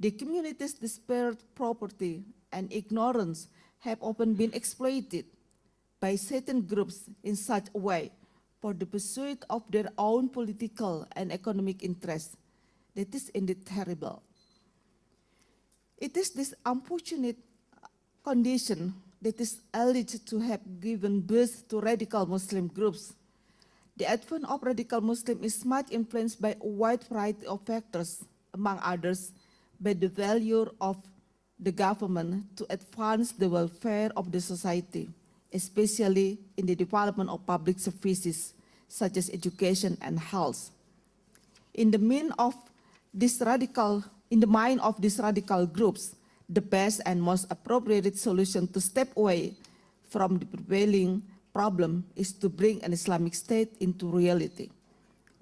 The community's disparate property and ignorance have often been exploited by certain groups in such a way for the pursuit of their own political and economic interests. That is indeed terrible. It is this unfortunate condition that is alleged to have given birth to radical Muslim groups. The advent of radical Muslim is much influenced by a wide variety of factors, among others, by the value of the government to advance the welfare of the society, especially in the development of public services such as education and health. In the mind of these radical groups, the best and most appropriate solution to step away from the prevailing problem is to bring an Islamic State into reality.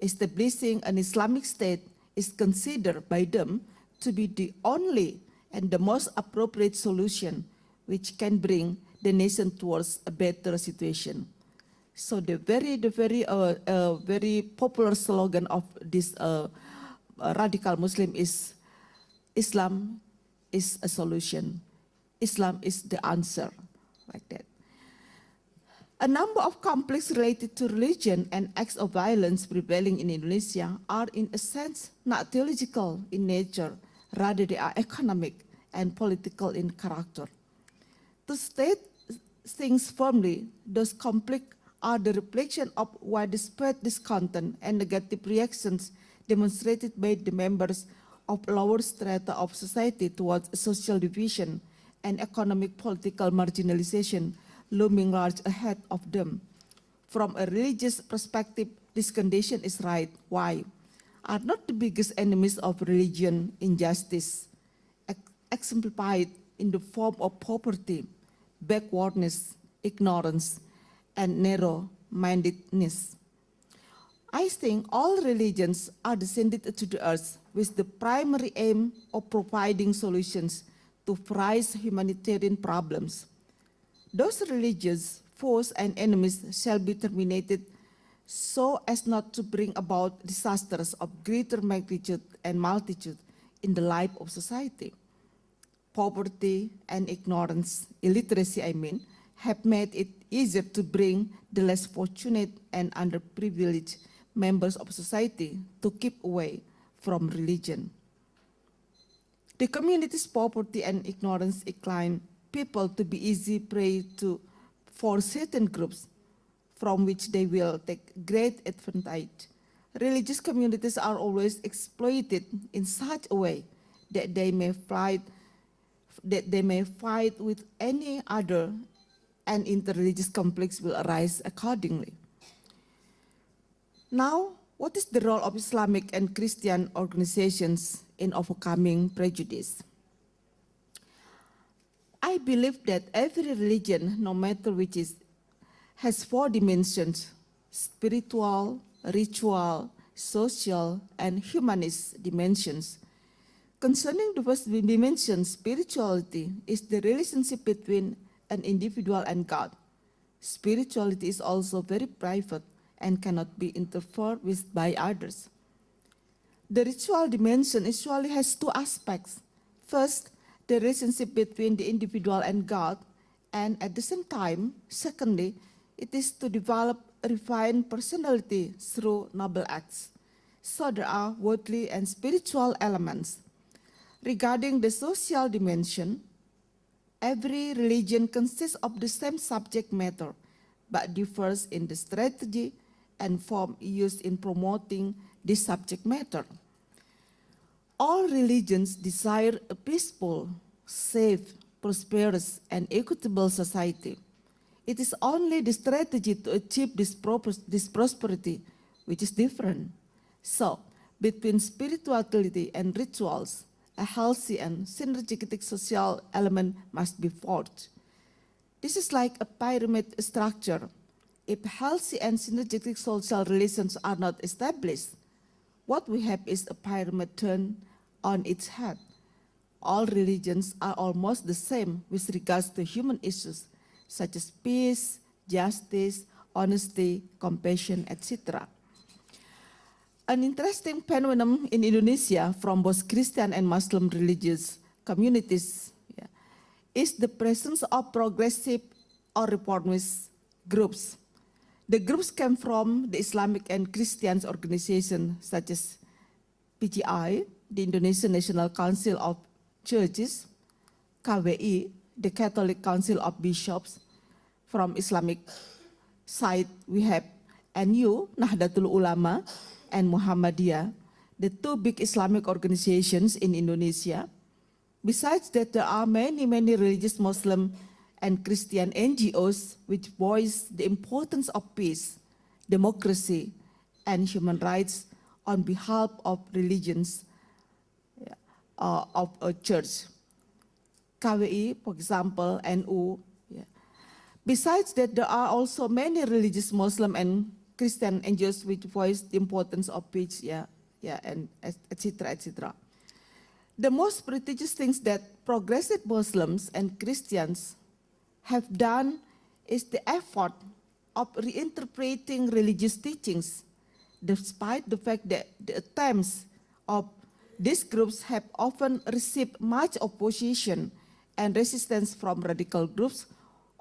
Establishing an Islamic State is considered by them to be the only and the most appropriate solution which can bring the nation towards a better situation. So the very popular slogan of this radical Muslim is Islam is a solution. Islam is the answer, like that. A number of conflicts related to religion and acts of violence prevailing in Indonesia are in a sense not theological in nature, rather they are economic and political in character. To state things firmly, those conflicts are the reflection of widespread discontent and negative reactions demonstrated by the members of lower strata of society towards social division and economic political marginalization looming large ahead of them. From a religious perspective, this condition is right. Why? Are not the biggest enemies of religion injustice, exemplified in the form of poverty, backwardness, ignorance, and narrow-mindedness. I think all religions are descended to the earth with the primary aim of providing solutions to various humanitarian problems. Those religious foes and enemies shall be terminated so as not to bring about disasters of greater magnitude and multitude in the life of society. Poverty and ignorance, illiteracy I mean, have made it easier to bring the less fortunate and underprivileged members of society to keep away from religion. The community's poverty and ignorance incline people to be easy prey for certain groups from which they will take great advantage. Religious communities are always exploited in such a way that they may fight with any other, and interreligious conflicts will arise accordingly. Now, what is the role of Islamic and Christian organizations in overcoming prejudice? I believe that every religion, no matter which is, has four dimensions: spiritual, ritual, social, and humanist dimensions. Concerning the first dimension, spirituality is the relationship between an individual and God. Spirituality is also very private and cannot be interfered with by others. The ritual dimension usually has two aspects. First, the relationship between the individual and God, and at the same time, secondly, it is to develop a refined personality through noble acts. So there are worldly and spiritual elements. Regarding the social dimension, every religion consists of the same subject matter, but differs in the strategy and form used in promoting this subject matter. All religions desire a peaceful, safe, prosperous, and equitable society. It is only the strategy to achieve this prosperity which is different. So, between spirituality and rituals, a healthy and synergetic social element must be forged. This is like a pyramid structure. If healthy and synergetic social relations are not established, what we have is a pyramid turned on its head. All religions are almost the same with regards to human issues, such as peace, justice, honesty, compassion, etc. An interesting phenomenon in Indonesia from both Christian and Muslim religious communities is the presence of progressive or reformist groups. The groups came from the Islamic and Christian organizations such as PGI, the Indonesian National Council of Churches, KWI, the Catholic Council of Bishops. From Islamic side, we have NU, Nahdlatul Ulama, and Muhammadiyah, the two big Islamic organizations in Indonesia. Besides that, there are many religious Muslim and Christian NGOs which voice the importance of peace, democracy, and human rights on behalf of religions of a church. KWI, for example, NU. Besides that, there are also many religious Muslim and Christian NGOs which voice the importance of peace, and etc., etc. The most prestigious things that progressive Muslims and Christians have done is the effort of reinterpreting religious teachings, despite the fact that the attempts of these groups have often received much opposition and resistance from radical groups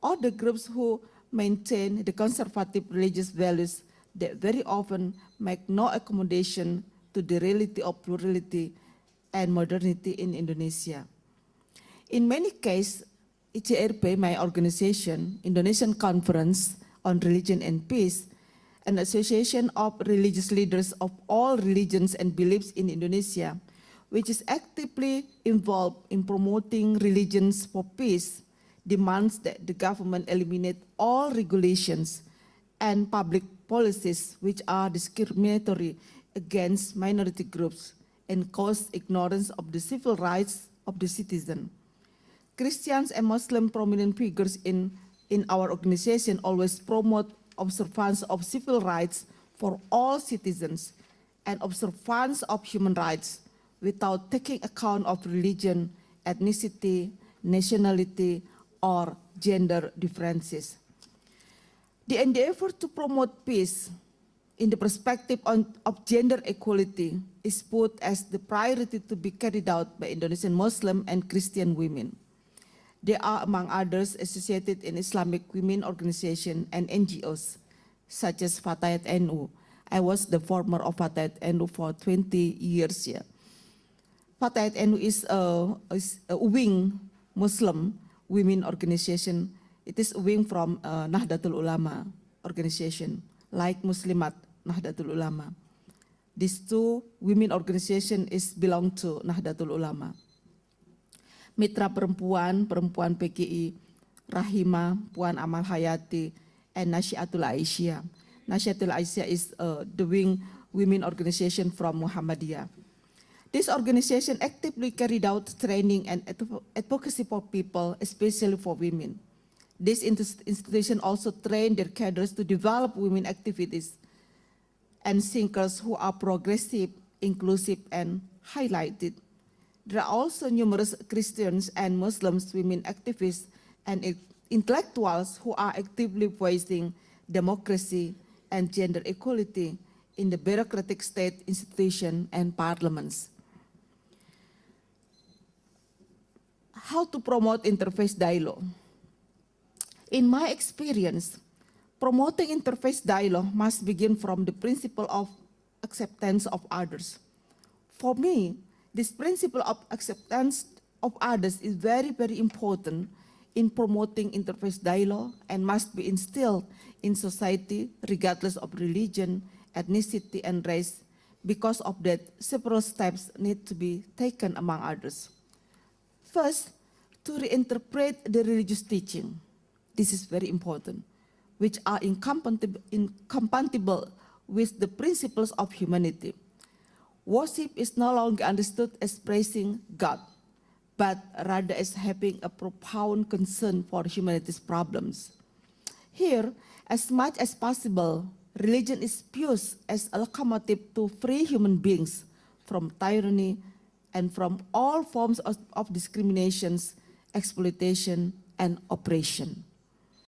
or the groups who maintain the conservative religious values that very often make no accommodation to the reality of plurality and modernity in Indonesia. In many cases, ICRP, my organization, Indonesian Conference on Religion and Peace, an association of religious leaders of all religions and beliefs in Indonesia, which is actively involved in promoting religions for peace, demands that the government eliminate all regulations and public policies which are discriminatory against minority groups and cause ignorance of the civil rights of the citizen. Christians and Muslim prominent figures in our organization always promote observance of civil rights for all citizens and observance of human rights without taking account of religion, ethnicity, nationality, or gender differences. The endeavor to promote peace in the perspective of gender equality is put as the priority to be carried out by Indonesian Muslim and Christian women. They are, among others, associated in Islamic women organization and NGOs, such as Fatayat NU. I was the former of Fatayat NU for 20 years here. Fatayat NU is a wing Muslim women organization. It is a wing from Nahdlatul Ulama organization, like Muslimat Nahdlatul Ulama. These two women organization belong to Nahdlatul Ulama. Mitra Perempuan PGI, Rahima, Puan Amal Hayati, and Nasyiatul Aisyah. Nasyiatul Aisyah is the wing women organization from Muhammadiyah. This organization actively carried out training and advocacy for people, especially for women. This institution also trained their cadres to develop women activities and thinkers who are progressive, inclusive, and highlighted. There are also numerous Christians and Muslims women activists and intellectuals who are actively voicing democracy and gender equality in the bureaucratic state institution and parliaments. How to promote interfaith dialogue? In my experience, promoting interfaith dialogue must begin from the principle of acceptance of others. For me, this principle of acceptance of others is very important in promoting interfaith dialogue and must be instilled in society regardless of religion, ethnicity, and race. Because of that, several steps need to be taken among others. First, to reinterpret the religious teaching. This is very important, which are incompatible with the principles of humanity. Worship is no longer understood as praising God, but rather as having a profound concern for humanity's problems. Here, as much as possible, religion is used as a locomotive to free human beings from tyranny and from all forms of discriminations, exploitation, and oppression.